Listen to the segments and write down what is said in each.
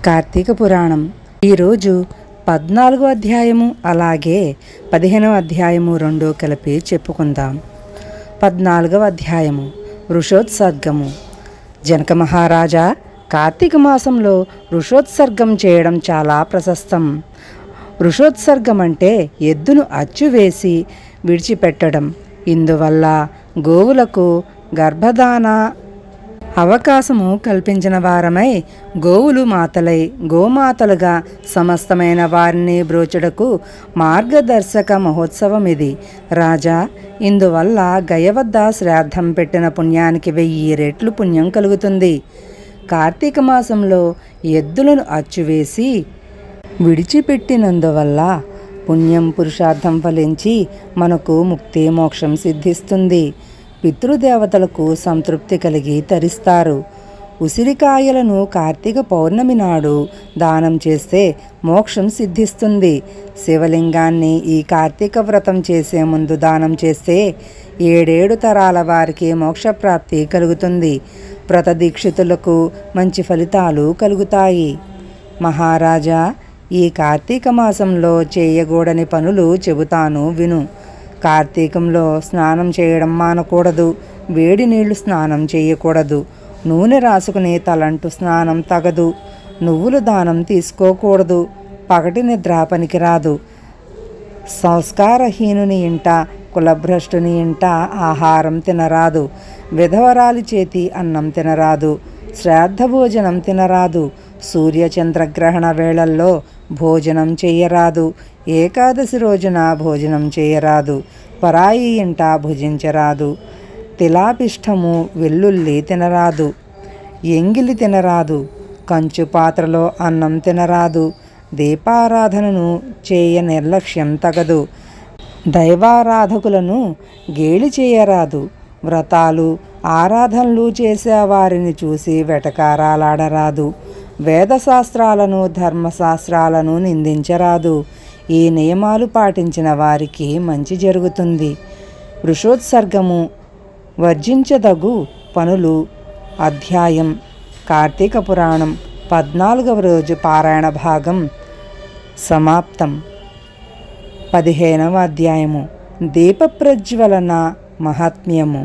కార్తీక పురాణం ఈరోజు 14వ అధ్యాయము అలాగే 15వ అధ్యాయము రెండూ కలిపి చెప్పుకుందాం. 14వ అధ్యాయము ఋషోత్సర్గము. జనక మహారాజా, కార్తీక మాసంలో ఋషోత్సర్గం చేయడం చాలా ప్రశస్తం. ఋషోత్సర్గం అంటే ఎద్దును అచ్చువేసి విడిచిపెట్టడం. ఇందువల్ల గోవులకు గర్భధాన అవకాశము కల్పించిన వారమై గోవులు మాతలై గోమాతలుగా సమస్తమైన వారిని బ్రోచుటకు మార్గదర్శక మహోత్సవం ఇది. రాజా, ఇందువల్ల గయ వద్ద శ్రాద్ధం పెట్టిన పుణ్యానికి 1000 రెట్లు పుణ్యం కలుగుతుంది. కార్తీక మాసంలో ఎద్దులను అచ్చువేసి విడిచిపెట్టినందువల్ల పుణ్యం పురుషార్థం ఫలించి మనకు ముక్తి మోక్షం సిద్ధిస్తుంది. పితృదేవతలకు సంతృప్తి కలిగి తరిస్తారు. ఉసిరికాయలను కార్తీక పౌర్ణమి నాడు దానం చేస్తే మోక్షం సిద్ధిస్తుంది. శివలింగాన్ని ఈ కార్తీక వ్రతం చేసే ముందు దానం చేస్తే 7 తరాల వారికి మోక్షప్రాప్తి కలుగుతుంది. వ్రతదీక్షితులకు మంచి ఫలితాలు కలుగుతాయి. మహారాజా, ఈ కార్తీక మాసంలో చేయకూడని పనులు చెబుతాను విను. కార్తీకంలో స్నానం చేయడం మానకూడదు. వేడి నీళ్లు స్నానం చేయకూడదు. నూనె రాసుకుని తలంటు స్నానం తగదు. నువ్వులు దానం తీసుకోకూడదు. పగటి నిద్ర పనికిరాదు. సంస్కారహీనుని ఇంట కులభ్రష్టుని ఇంట ఆహారం తినరాదు. విధవరాలి చేతి అన్నం తినరాదు. శ్రాద్ధ భోజనం తినరాదు. సూర్యచంద్రగ్రహణ వేళల్లో భోజనం చేయరాదు. ఏకాదశి రోజున భోజనం చేయరాదు. పరాయి ఇంట భుజించరాదు. తిలాపిష్టము వెల్లుల్లి తినరాదు. ఎంగిలి తినరాదు. కంచు పాత్రలో అన్నం తినరాదు. దీపారాధనను చేయ నిర్లక్ష్యం తగదు. దైవారాధకులను గేలి చేయరాదు. వ్రతాలు ఆరాధనలు చేసేవారిని చూసి వెటకారాలాడరాదు. వేదశాస్త్రాలను ధర్మశాస్త్రాలను నిందించరాదు. ఈ నియమాలు పాటించిన వారికి మంచి జరుగుతుంది. ఋషోత్సర్గము వర్జించదగు పనులు. అధ్యాయం కార్తీక పురాణం 14వ రోజు పారాయణ భాగం సమాప్తం. 15వ అధ్యాయము దీపప్రజ్వలన మహాత్మ్యము.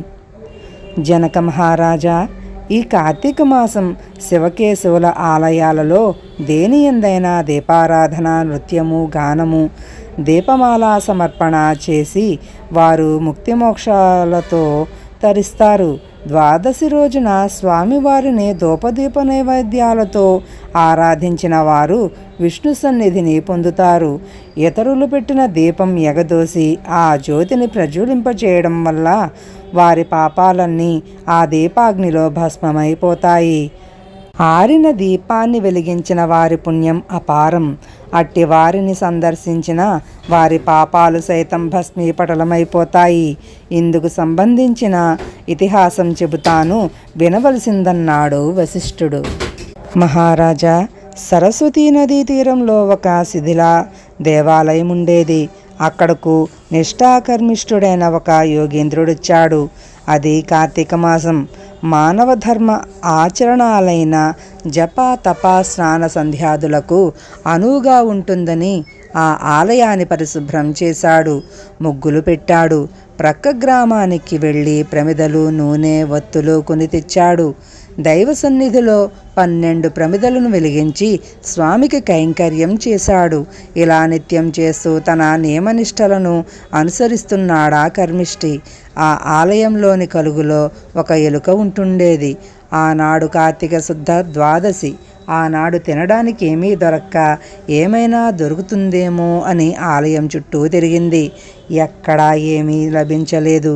జనక మహారాజా, ఈ కార్తీక మాసం శివకేశవుల ఆలయాలలో దేనియందైనా దీపారాధన, నృత్యము, గానము, దీపమాల సమర్పణ చేసి వారు ముక్తిమోక్షాలతో తరిస్తారు. ద్వాదశి రోజున స్వామివారిని ధూపదీప నైవేద్యాలతో ఆరాధించిన వారు విష్ణు సన్నిధిని పొందుతారు. ఇతరులు పెట్టిన దీపం ఎగదోసి ఆ జ్యోతిని ప్రజ్వలింపచేయడం వల్ల వారి పాపాలన్నీ ఆ దీపాగ్నిలో భస్మమైపోతాయి. ఆరిన దీపాన్ని వెలిగించిన వారి పుణ్యం అపారం. అట్టి వారిని సందర్శించిన వారి పాపాలు సైతం భస్మీపటలమైపోతాయి. ఇందుకు సంబంధించిన ఇతిహాసం చెబుతాను, వినవలసిందన్నాడు వశిష్ఠుడు. మహారాజా, సరస్వతీ నదీ తీరంలో ఒక శిథిల దేవాలయం ఉండేది. అక్కడకు నిష్ఠాకర్మిష్ఠుడైన ఒక యోగేంద్రుడొచ్చాడు. అది కార్తీక మాసం. మానవ ధర్మ ఆచరణాలైన జప, తప, స్నాన సంధ్యాదులకు అనువుగా ఉంటుందని ఆ ఆలయాన్ని పరిశుభ్రం చేశాడు. ముగ్గులు పెట్టాడు. ప్రక్క గ్రామానికి వెళ్ళి ప్రమిదలు, నూనె, వత్తులు కొని తెచ్చాడు. దైవ సన్నిధిలో 12 ప్రమిదలను వెలిగించి స్వామికి కైంకర్యం చేశాడు. ఇలా నిత్యం చేస్తూ తన నియమనిష్టలను అనుసరిస్తున్నాడా కర్మిష్టి. ఆ ఆలయంలోని కలుగులో ఒక ఎలుక ఉంటుండేది. ఆనాడు కార్తీక శుద్ధ ద్వాదశి. ఆనాడు తినడానికి ఏమీ దొరక్క ఏమైనా దొరుకుతుందేమో అని ఆలయం చుట్టూ తిరిగింది. ఎక్కడా ఏమీ లభించలేదు.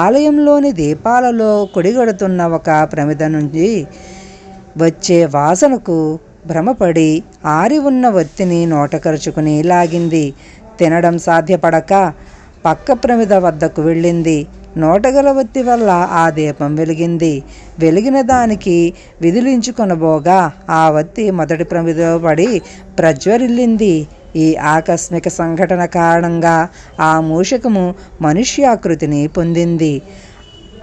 ఆలయంలోని దీపాలలో కొడిగడుతున్న ఒక ప్రమిద నుంచి వచ్చే వాసనకు భ్రమపడి ఆరి ఉన్న ఒత్తిని నోటకరుచుకుని లాగింది. తినడం సాధ్యపడక పక్క ప్రమిద వద్దకు వెళ్ళింది. నోటగల ఒత్తి వల్ల ఆ దీపం వెలిగింది. వెలిగిన దానికి విదిలించుకొనబోగా ఆ ఒత్తి మొదటి ప్రమిదలో పడి ప్రజ్వరిల్లింది. ఈ ఆకస్మిక సంఘటన కారణంగా ఆ మూషకము మనుష్యాకృతిని పొందింది.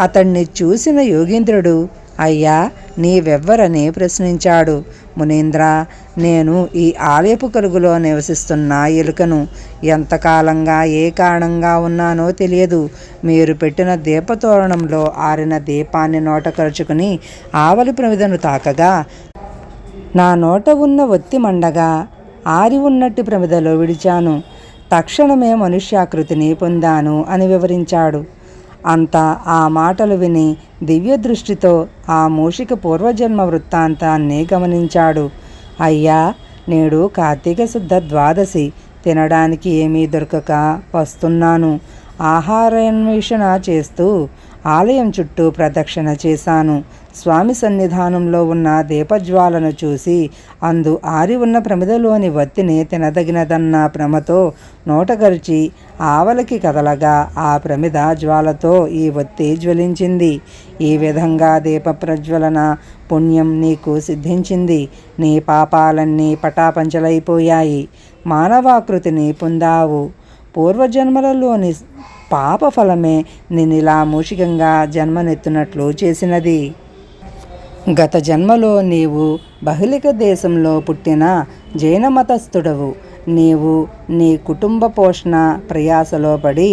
అతన్ని చూసిన యోగేంద్రుడు అయ్యా, నీవెవ్వరని ప్రశ్నించాడు. మునీంద్ర, నేను ఈ ఆలయపు కలుగులో నివసిస్తున్న ఎలుకను. ఎంతకాలంగా ఏ కారణంగా ఉన్నానో తెలియదు. మీరు పెట్టిన దీపతోరణంలో ఆరిన దీపాన్ని నోట కరుచుకుని ఆవలి ప్రమిదను తాకగా నా నోట ఉన్న ఒత్తి మండగా ఆరి ఉన్నట్టి ప్రమిదలో విడిచాను. తక్షణమే మనుష్యాకృతిని పొందాను అని వివరించాడు. అంతా ఆ మాటలు విని దివ్య దృష్టితో ఆ మూషిక పూర్వజన్మ వృత్తాంతాన్ని గమనించాడు. అయ్యా, నేడు కార్తీక శుద్ధ ద్వాదశి. తినడానికి ఏమీ దొరకక వస్తున్నాను. ఆహారాన్వేషణ చేస్తూ ఆలయం చుట్టూ ప్రదక్షిణ చేశాను. స్వామి సన్నిధానంలో ఉన్న దీపజ్వాలను చూసి అందు ఆరి ఉన్న ప్రమిదలోని వత్తిని తినదగినదన్న భ్రమతో నోటగరిచి ఆవలికి కదలగా ఆ ప్రమిద జ్వాలతో ఈ వత్తి జ్వలించింది. ఈ విధంగా దీప ప్రజ్వలన పుణ్యం నీకు సిద్ధించింది. నీ పాపాలన్నీ పటాపంచలైపోయాయి. మానవాకృతిని పొందావు. పూర్వజన్మలలోని పాప ఫలమే నిన్నిలా మూషికంగా జన్మనెత్తునట్లు చేసినది. గత జన్మలో నీవు బహుళిక దేశంలో పుట్టిన జైన మతస్థుడవు. నీవు నీ కుటుంబ పోషణ ప్రయాసలో పడి,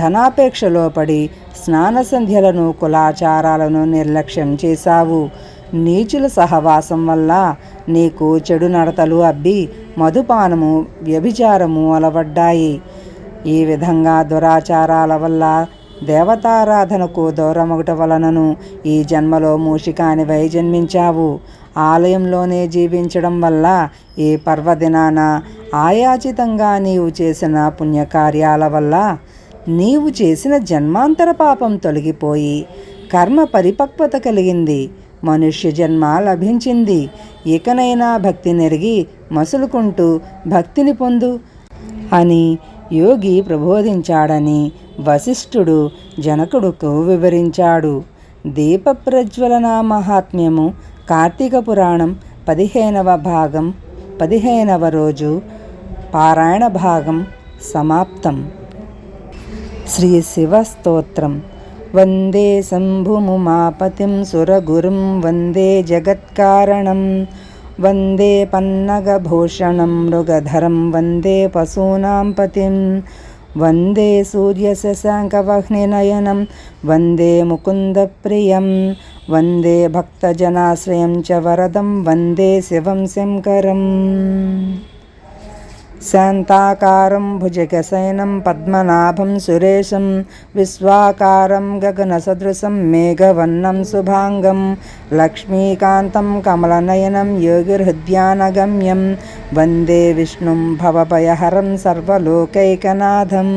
ధనాపేక్షలో పడి స్నాన సంధ్యలను కులాచారాలను నిర్లక్ష్యం చేశావు. నీచుల సహవాసం వల్ల నీకు చెడు నడతలు అబ్బి మధుపానము, వ్యభిచారము అలవడ్డాయి. ఈ విధంగా దురాచారాల వల్ల దేవతారాధనకు దూరమగుట వలనను ఈ జన్మలో మూషికానివై జన్మించావు. ఆలయంలోనే జీవించడం వల్ల ఈ పర్వదినాన ఆయాచితంగా నీవు చేసిన పుణ్యకార్యాల వల్ల నీవు చేసిన జన్మాంతర పాపం తొలగిపోయి కర్మ పరిపక్వత కలిగింది. మనుష్య జన్మ లభించింది. ఇకనైనా భక్తి నెరిగి మసులుకుంటూ భక్తిని పొందు అని యోగి ప్రబోధించాడని వశిష్ఠుడు జనకుడుకు వివరించాడు. దీప ప్రజ్వలన మహాత్మ్యము కార్తీక పురాణం 15వ భాగం 15వ రోజు పారాయణ భాగం సమాప్తం. శ్రీ శివ స్తోత్రం. వందే శంభుముమాపతిం సురగురుం వందే జగత్కారణం వందే పన్నగభూషణం మృగధరం వందే పశూనాం పతిం వందే సూర్యశశాంకవహ్నినయనం వందే ముకుందప్రియం వందే భక్తజనాశ్రయం చ వరదం వందే శివం శంకరం. శాంతాకారం భుజగశయనం పద్మనాభం సురేశం విశ్వాకారం గగనసదృశం మేఘవర్ణం శుభాంగం లక్ష్మీకాంతం కమలనయనం యోగిర్హృద్యానగమ్యం వందే విష్ణుం భవభయహరం సర్వలోకైకనాథం.